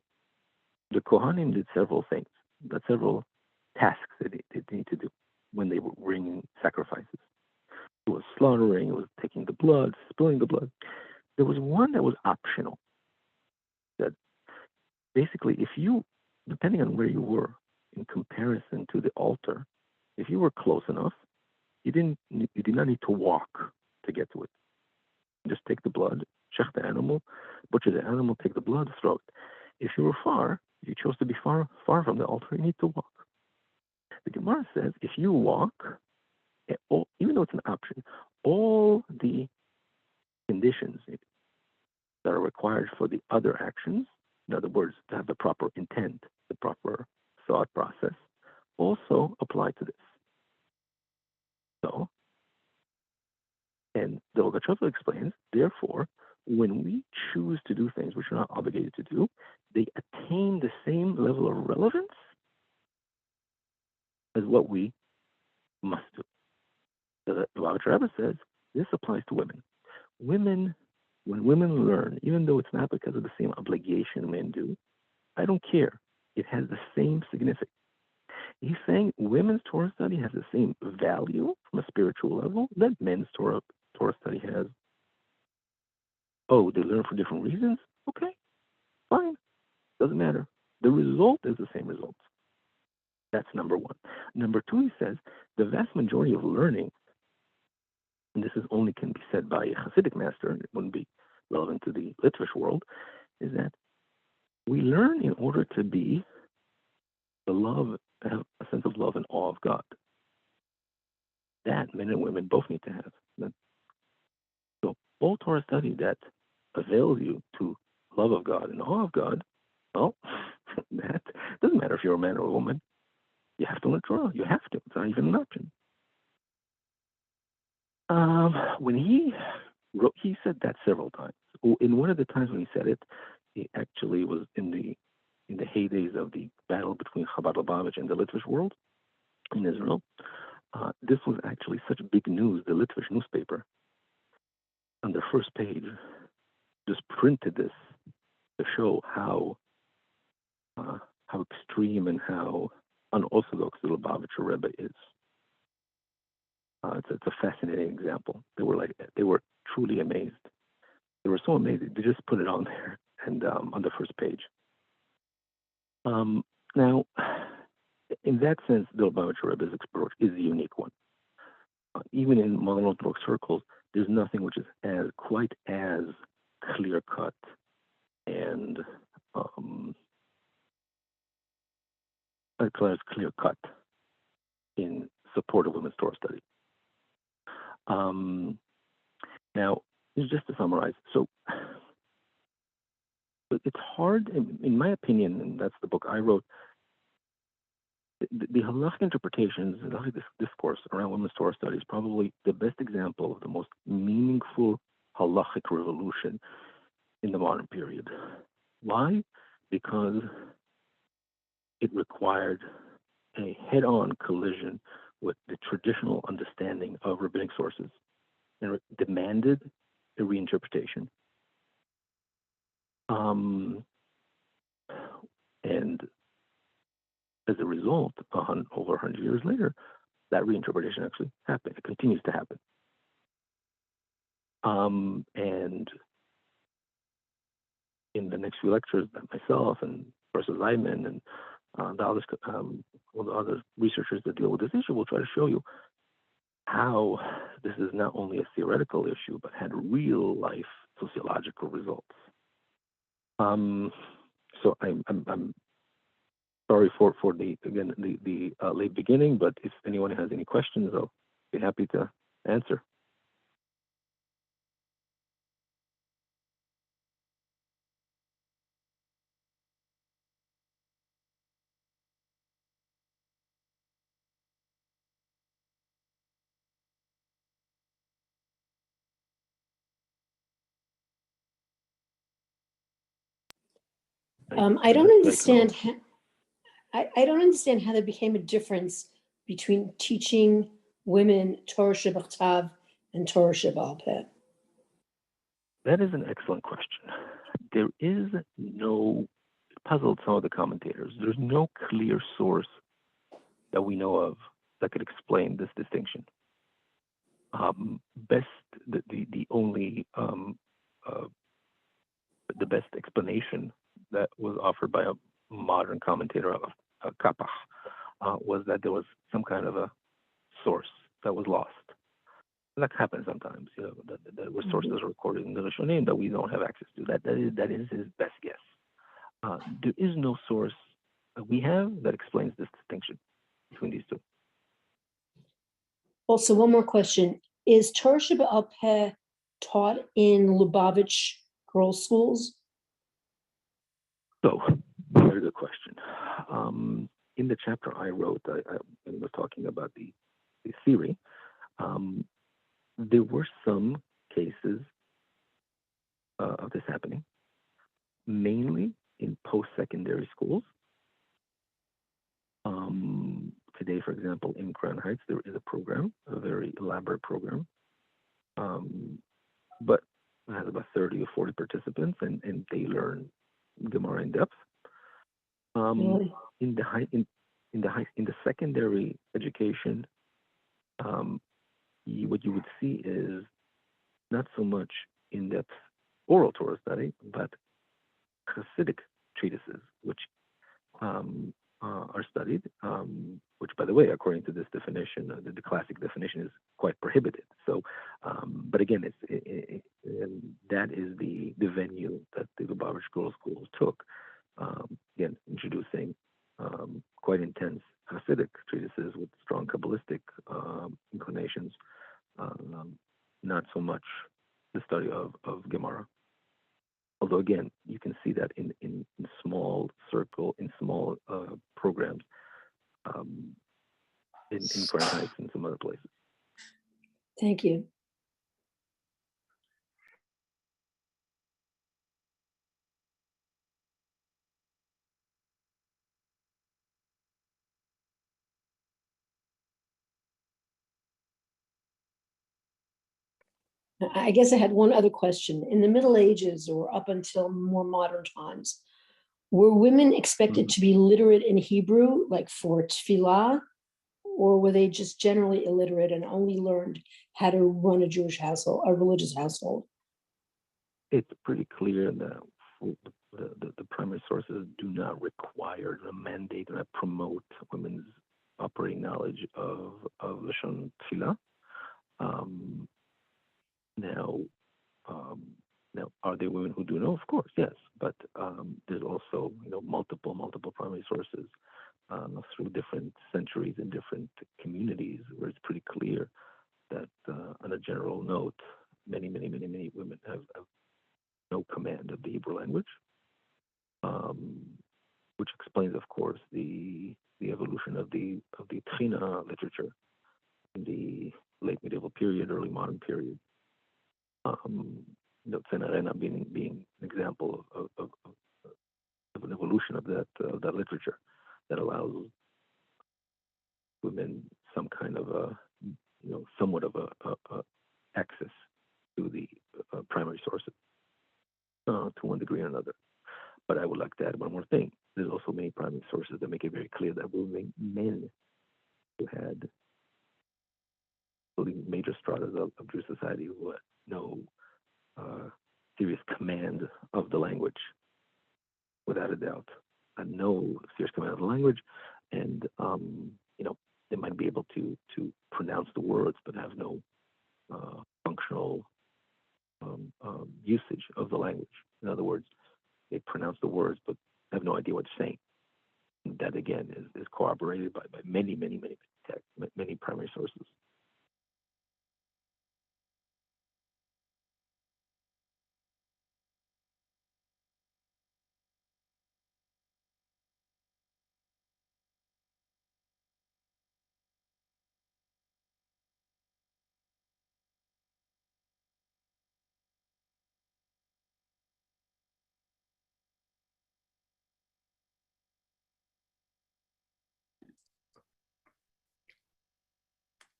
Kohanim did several things, several tasks that they need to do when they were bringing sacrifices. It was slaughtering, it was taking the blood, spilling the blood. There was one that was optional. That basically, if you, depending on where you were in comparison to the altar, if you were close enough, you did not need to walk to get to it. Just take the blood, check the animal, butcher the animal, take the blood, throw it. If you were far, if you chose to be far from the altar, you need to walk. The Gemara says, if you walk, even though it's an option, all the conditions that are required for the other actions, in other words, to have the proper intent, the proper thought process, also apply to this. So, and the Lugachov explains, therefore, when we choose to do things which we're not obligated to do, they attain the same level of relevance as what we must do. The Lubavitcher Rebbe says this applies to women. When women learn, even though it's not because of the same obligation men do, I don't care. It has the same significance. He's saying women's Torah study has the same value from a spiritual level that men's Torah study has. Oh, they learn for different reasons? Okay, fine. Doesn't matter. The result is the same result. That's number one. Number two, he says, the vast majority of learning, and this only can be said by a Hasidic master, and it wouldn't be relevant to the Litvish world, is that we learn in order to be have a sense of love and awe of God. That men and women both need to have. So all Torah study that avails you to love of God and awe of God, well, that doesn't matter if you're a man or a woman. You have to learn Torah. You have to. It's not even an option. When he wrote, he said that several times. In one of the times when he said it, it actually was in the heydays of the battle between Chabad Lubavitch and the Litvish world in Israel. This was actually such big news. The Litvish newspaper, on the first page, just printed this to show how extreme and how unorthodox the Lubavitcher Rebbe is. It's a fascinating example. They were truly amazed. They were so amazed they just put it on there and on the first page. Now, in that sense, the Lubavitcher Rebbe's approach is a unique one. Even in modern Orthodox circles, there's nothing which is quite as clear cut and clear cut in support of women's Torah study. Now, just to summarize, so it's hard, in my opinion, and that's the book I wrote. The halachic interpretations, the halachic discourse around women's Torah study is probably the best example of the most meaningful halachic revolution in the modern period. Why? Because it required a head-on collision with the traditional understanding of rabbinic sources and demanded a reinterpretation. And as a result, over 100 years later, that reinterpretation actually happened. It continues to happen. And in the next few lectures, myself and Professor Zeidman and all the other researchers that deal with this issue will try to show you how this is not only a theoretical issue, but had real life sociological results. So I'm sorry for the late beginning, but if anyone has any questions, I'll be happy to answer. I don't understand. I don't understand how there became a difference between teaching women Torah Shebachtav and Torah Sheba'al Peh. That is an excellent question. There is no, puzzled some of the commentators, there's no clear source that we know of that could explain this distinction. The best explanation that was offered by a modern commentator of Kapach was that there was some kind of a source that was lost. That happens sometimes, that were sources recorded in the Rishonim that we don't have access to. That is his best guess. There is no source that we have that explains this distinction between these two. Also, one more question. Is Torah Sheba'al Peh taught in Lubavitch girls' schools? So, very good question. In the chapter I wrote, I was talking about the theory. There were some cases of this happening, mainly in post-secondary schools. Today, for example, in Crown Heights, there is a program, a very elaborate program, but it has about 30 or 40 participants, and they learn Gemara in depth. Really? In the secondary education, what you would see is not so much in-depth oral Torah study, but Hasidic treatises, which are studied, which, by the way, according to this definition, the classic definition, is quite prohibited. So, but again, that is the venue that the Lubavitch Girls' Schools took. Again, introducing quite intense Hasidic treatises with strong Kabbalistic inclinations, not so much the study of Gemara. Although again, you can see that in small circle, in small programs, in Grand Heights and some other places. Thank you. I guess I had one other question. In the Middle Ages or up until more modern times, were women expected to be literate in Hebrew, like for tefillah, or were they just generally illiterate and only learned how to run a Jewish household, a religious household? It's pretty clear that the primary sources do not require, do not mandate, do not promote women's operating knowledge of Lashon Tefillah. Now, are there women who do know? Of course, yes. But there's also, multiple primary sources through different centuries and different communities where it's pretty clear that, on a general note, many women have no command of the Hebrew language, which explains, of course, the evolution of the Tchina literature in the late medieval period, early modern period. Tzenarena being an example of an evolution of that literature that allows women some kind of somewhat of a access to the primary sources to one degree or another. But I would like to add one more thing. There's also many primary sources that make it very clear that men who had, including major stratas of Jewish society, who had no serious command of the language, without a doubt, and no serious command of the language, and they might be able to pronounce the words but have no functional usage of the language. In other words, they pronounce the words but have no idea what they're saying. And that again is corroborated by many primary sources.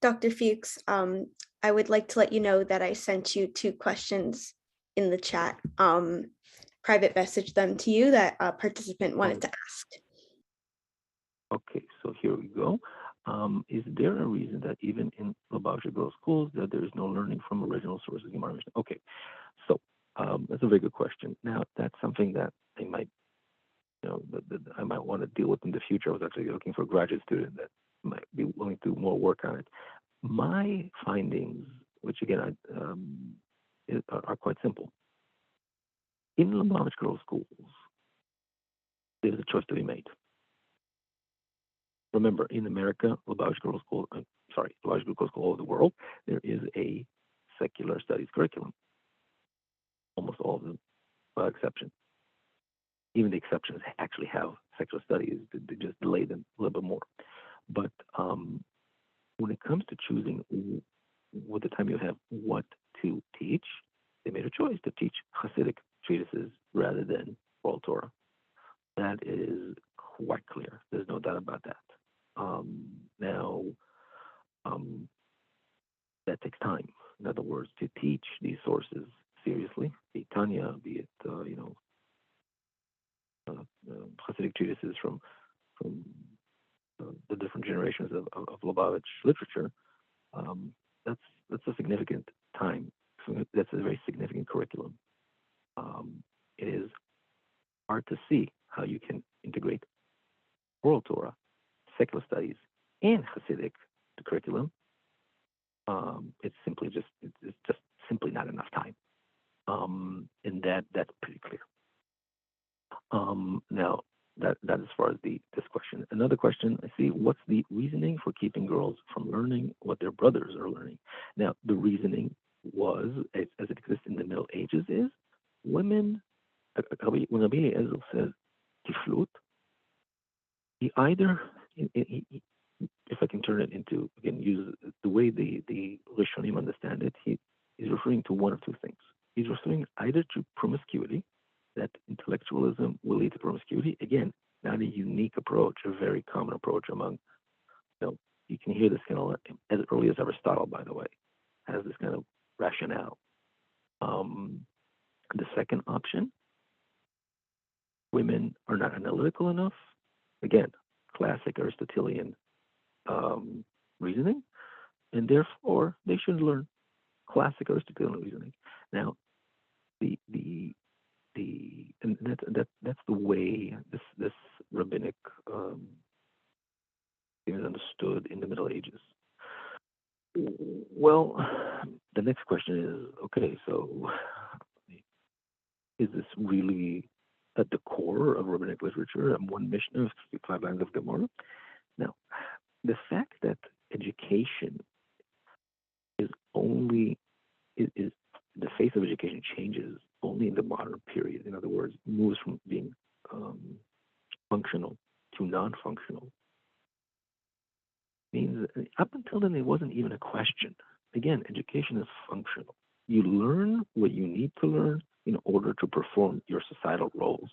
Dr. Fuchs, I would like to let you know that I sent you 2 questions in the chat, private message them to you that a participant wanted to ask. Okay, so here we go. Is there a reason that even in Lubavitcher girls' schools that there is no learning from original sources? Okay, so that's a very good question. Now, that's something that I might, that I might want to deal with in the future. I was actually looking for a graduate student that might be willing to do more work on it. My findings, which again are quite simple. In Lubavitch girls' schools, there's a choice to be made. Remember, in America, Lubavitch girls' school, Lubavitch girls' school all over the world, there is a secular studies curriculum. Almost all of them, by exception. Even the exceptions actually have secular studies. They just delay them a little bit more. But when it comes to choosing with the time you have what to teach, they made a choice to teach Hasidic treatises rather than oral Torah. That is quite clear. There's no doubt about that. Now, that takes time. In other words, to teach these sources seriously, be it Tanya, be it Hasidic treatises from the different generations of Lubavitch literature, that's a significant time. That's a very significant curriculum. It is hard to see how you can integrate oral Torah, secular studies, and Hasidic curriculum. It's just simply not enough time, and that's pretty clear. Now, that as far as this question. Another question I see: what's the reasoning for keeping girls from learning what their brothers are learning? Now, the reasoning was, as it exists in the Middle Ages, is women when Rabbi Eliezer says tiflut, he either, if I can turn it into, again, use the way the Rishonim understand it, he's referring to one of two things. He's referring either to promiscuity, that intellectualism will lead to promiscuity. Again, not a unique approach, a very common approach among, you can hear this kind of, as early as Aristotle, by the way, has this kind of rationale. The second option, women are not analytical enough. Again, classic Aristotelian reasoning, and therefore they should learn classic Aristotelian reasoning. Now, and that's the way this rabbinic thing is understood in the Middle Ages. Well, the next question is, okay, so is this really at the core of rabbinic literature and one Mishnah, 5 lines of Gemara? Now, the fact that education is the face of education changes only in the modern period. In other words, moves from being functional to non-functional. Means up until then, it wasn't even a question. Again, education is functional. You learn what you need to learn in order to perform your societal roles.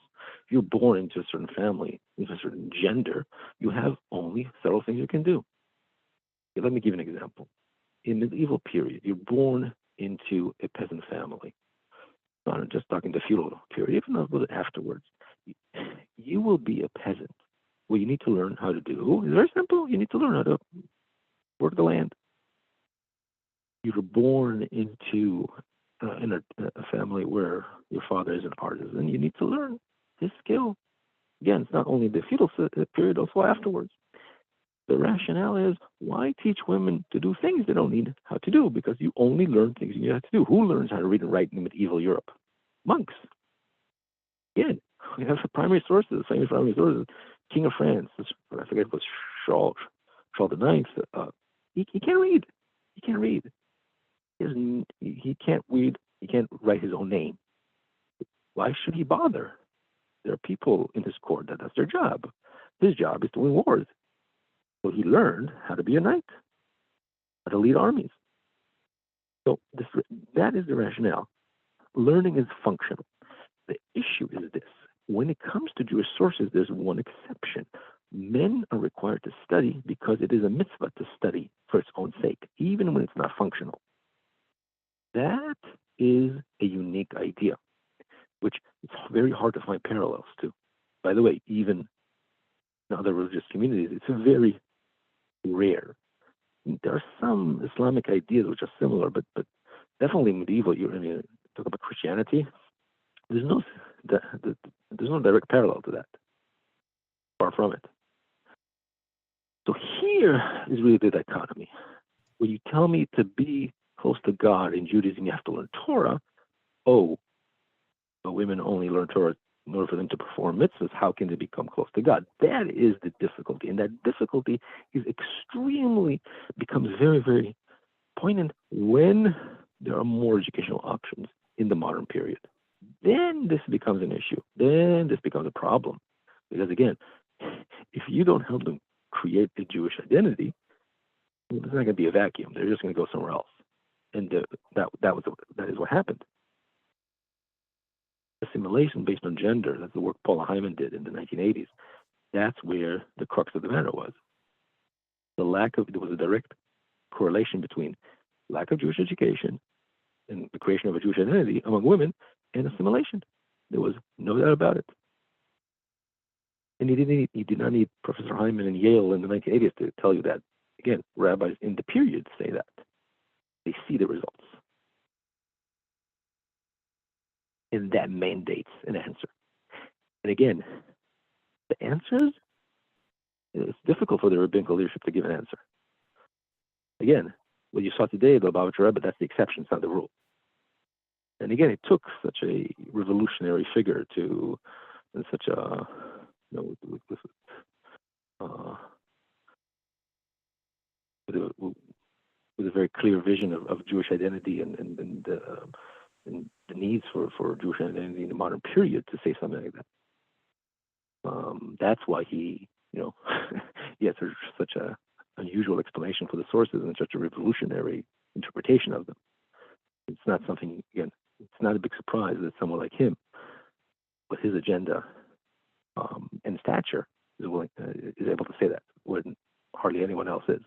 If you're born into a certain family, with a certain gender, you have only several things you can do. Okay, let me give you an example. In medieval period, you're born into a peasant family. Not just talking the feudal period, even though afterwards, you will be a peasant. What you need to learn how to do is very simple. You need to learn how to work the land. You were born into in a family where your father is an artisan. You need to learn his skill. Again, it's not only the feudal period, also afterwards. The rationale is, why teach women to do things they don't need how to do? Because you only learn things you have to do. Who learns how to read and write in medieval Europe? Monks. Again, we have the primary sources, famous primary sources. King of France, I forget it was Charles IX. He can't read. He can't read. He can't read. He can't write his own name. Why should he bother? There are people in his court that's their job. His job is to win wars. So he learned how to be a knight, how to lead armies. So that is the rationale. Learning is functional. The issue is this. When it comes to Jewish sources, there's one exception. Men are required to study because it is a mitzvah to study for its own sake, even when it's not functional. That is a unique idea, which it's very hard to find parallels to. By the way, even in other religious communities, it's very rare. There are some Islamic ideas which are similar, but definitely medieval. Talk about Christianity. There's no direct parallel to that. Far from it. So here is really the dichotomy. When you tell me to be close to God in Judaism, you have to learn Torah. Oh, but women only learn Torah in order for them to perform mitzvahs. How can they become close to God? That is the difficulty. And that difficulty becomes very, very poignant when there are more educational options in the modern period. Then this becomes an issue. Then this becomes a problem. Because again, if you don't help them create a Jewish identity, there's not going to be a vacuum. They're just going to go somewhere else. And that is what happened. Assimilation based on gender, that's the work Paula Hyman did in the 1980s. That's where the crux of the matter was. There was a direct correlation between lack of Jewish education and the creation of a Jewish identity among women and assimilation. There was no doubt about it. And he did not need Professor Hyman in Yale in the 1980s to tell you that. Again, rabbis in the period say that. They see the results. And that mandates an answer. And again, the answers, it's difficult for the rabbinical leadership to give an answer. Again, what you saw today, the Lubavitcher Rebbe, that's the exception, it's not the rule. And again, it took such a revolutionary figure and such a, with a very clear vision of Jewish identity and the needs for Jewish identity in the modern period to say something like that. That's why he has such a unusual explanation for the sources and such a revolutionary interpretation of them. It's not something, again, it's not a big surprise that someone like him, with his agenda and stature, is able to say that when hardly anyone else is.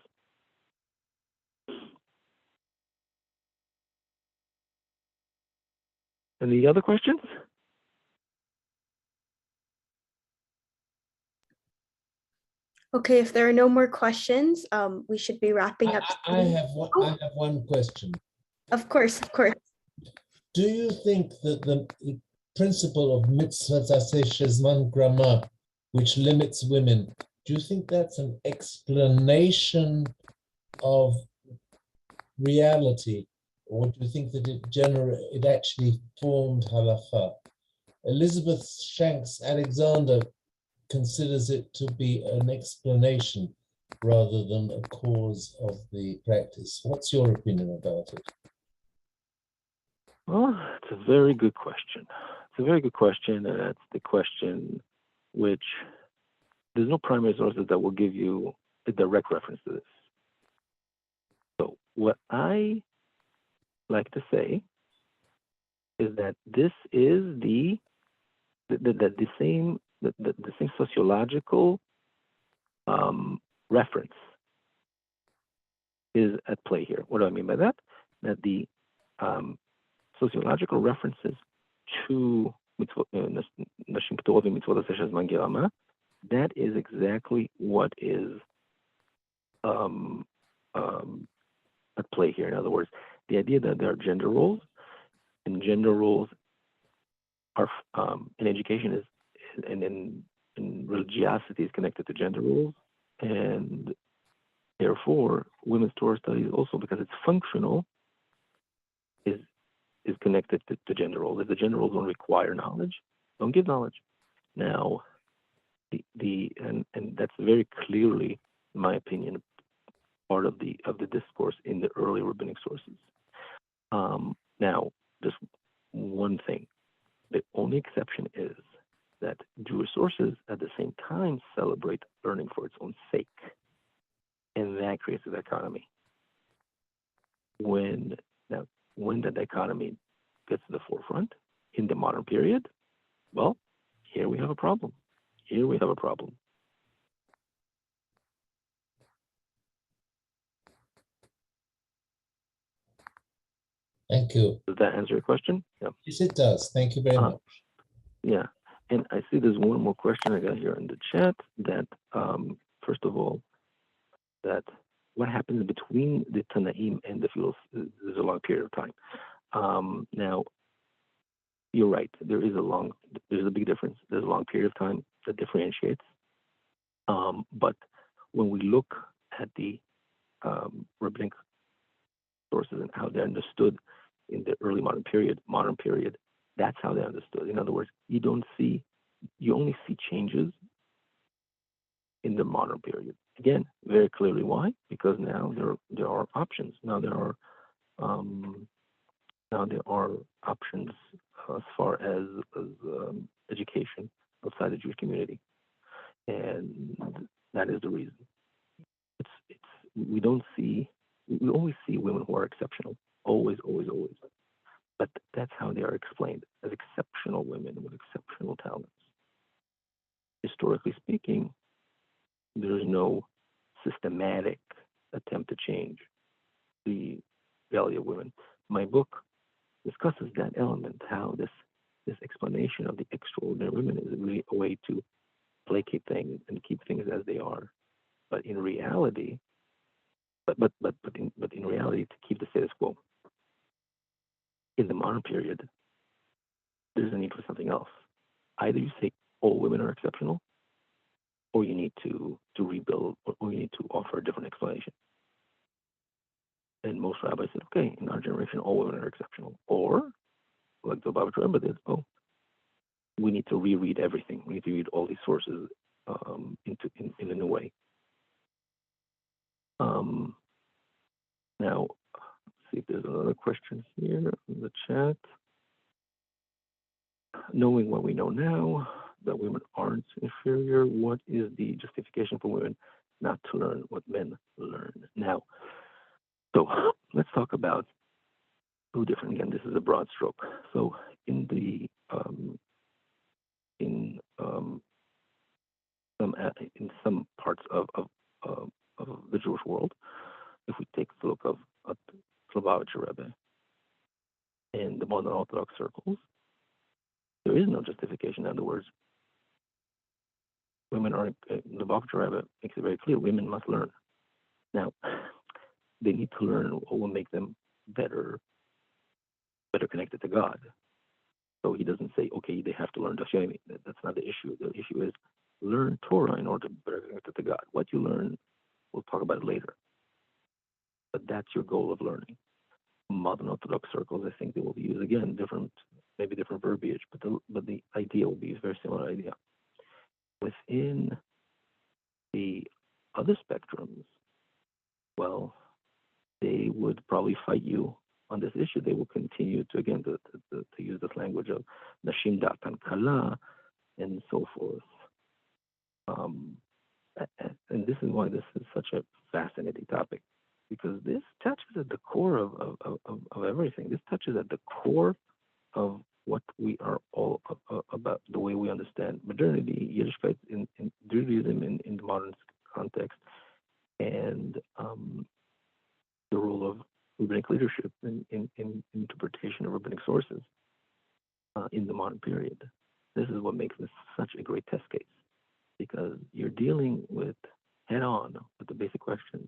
Any other questions? Okay, if there are no more questions, we should be wrapping up. I have one question. Of course, of course. Do you think that the principle of mitzvah shezman grama, which limits women, do you think that's an explanation of reality, or do you think that it actually formed halacha? Elizabeth Shanks Alexander considers it to be an explanation rather than a cause of the practice. What's your opinion about it? Well, it's a very good question. It's a very good question, and that's the question which there's no primary sources that will give you a direct reference to this. So what I like to say is that this is the same sociological reference is at play here. What do I mean by that? That the sociological references to that is exactly what is at play here. In other words, the idea that there are gender roles, and gender roles are in education is and in religiosity is connected to gender roles, and therefore women's Torah studies also, because it's functional, is connected to gender roles. If the gender roles don't require knowledge, don't give knowledge. Now, and that's very clearly, in my opinion, part of the discourse in the early rabbinic sources. Now, just one thing: the only exception is that Jewish sources at the same time celebrate learning for its own sake, and that creates a dichotomy. When the dichotomy gets to the forefront in the modern period, well, here we have a problem. Here we have a problem. Thank you. Does that answer your question? Yeah. Yes, it does. Thank you very much. Yeah. And I see there's one more question I got here in the chat that, first of all, that what happens between the Tanaim and the Philos is a long period of time. Now, you're right. There's a big difference. There's a long period of time that differentiates. But when we look at the rabbinic sources and how they're understood in the early modern period, that's how they're understood. In other words, you only see changes in the modern period. Again, very clearly why? Because now there are options. Now there are options as far as education outside the Jewish community, and that is the reason. We only see women who are exceptional, always. But that's how they are explained, as exceptional women with exceptional talents. Historically speaking, there is no systematic attempt to change the value of women. My book discusses that element, how this explanation of the extraordinary women is really a way to placate things and keep things as they are. But in reality, in reality, to keep the status quo. In the modern period, there's a need for something else. Either you say all women are exceptional, or you need to rebuild, or you need to offer a different explanation. And most rabbis said, okay, in our generation, all women are exceptional. Or, like the Baba Rebbe did, we need to reread everything. We need to read all these sources in a new way. Now, let's see if there's another question here in the chat. knowing what we know now, that women aren't inferior, what is the justification for women not to learn what men learn now? So let's talk about two different, again, this is a broad stroke. So in the some parts of the Jewish world, if we take the look of Lubavitcher Rebbe and the modern Orthodox circles, there is no justification. In other words, women are, the Lubavitcher Rebbe makes it very clear, women must learn. Now, they need to learn what will make them better connected to God. So he doesn't say, okay, they have to learn Daf. That's not the issue. The issue is learn Torah in order to be better connected to God. What you learn, we'll talk about it later. But that's your goal of learning. Modern Orthodox circles, I think they will use, again, maybe different verbiage, but the idea will be a very similar idea. Within the other spectrums, well, they would probably fight you on this issue. They will continue to, again, to use this language of Nashim Datan Kala and so forth. And this is why this is such a fascinating topic, because this touches at the core of everything. This touches at the core of what we are all about, the way we understand modernity, Yiddishkeit in Judaism in the modern context, and the role of rabbinic leadership in interpretation of rabbinic sources in the modern period. This is what makes this such a great test case, because you're dealing with head-on with the basic question: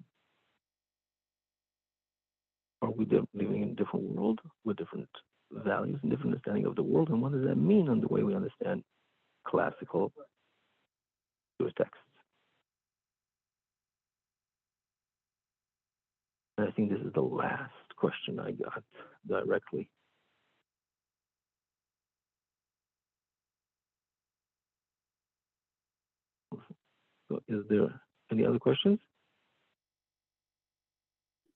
are we living in a different world with different values and different understanding of the world, and what does that mean on the way we understand classical Jewish texts? And I think this is the last question I got directly. So is there any other questions?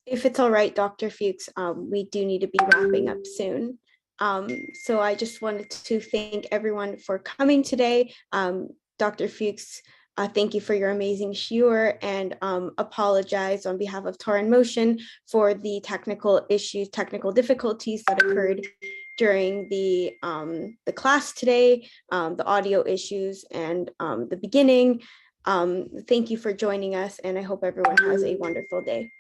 If it's all right, Dr. Fuchs, we do need to be wrapping up soon. So I just wanted to thank everyone for coming today. Dr. Fuchs, thank you for your amazing shiur, and apologize on behalf of Torah in Motion for the technical difficulties that occurred during the class today, the audio issues and the beginning. Thank you for joining us, and I hope everyone has a wonderful day.